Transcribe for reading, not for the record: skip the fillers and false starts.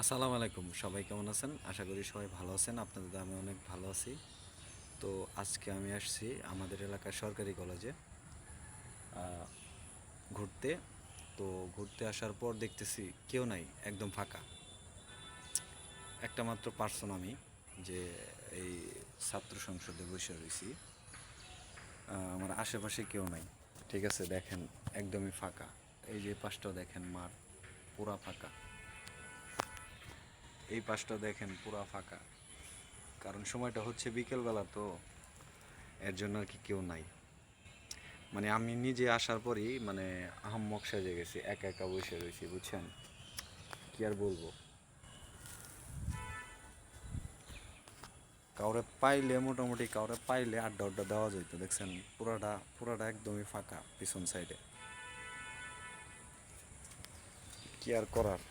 আসসালামু আলাইকুম, সবাই কেমন আছেন? আশা করি সবাই ভালো আছেন। আপনাদের আমি অনেক ভালো আছি। তো আজকে আমি আসছি আমাদের এলাকার সরকারি কলেজে ঘুরতে। তো ঘুরতে আসার পর দেখতেছি কেউ নাই, একদম ফাঁকা। একটা মাত্র পার্সন আমি, যে এই ছাত্র সংসদে বসে রয়েছি। আমার আশেপাশে কেউ নাই। ঠিক আছে, দেখেন একদমই ফাঁকা। এই যে পাশটাও দেখেন, মাঠ পুরা ফাঁকা। এই পাশটাও দেখেন পুরা ফাঁকা, কারণ সময়টা হচ্ছে বিকেলবেলা, তো এর জন্য আর কি কেউ নাই। মানে আমি নিজে আসার পরই মানে আহাম্মক সেজে গেছি, একা একা বসে রয়েছি, বুঝছেন? কি আর বলবো। কাউরে পাইলে, মোটামুটি কাউরে পাইলে আড্ডা আড্ডা দেওয়া যেত। দেখছেন পুরাটা পুরাটা একদমই ফাঁকা পিছন সাইডে। কি আর করার।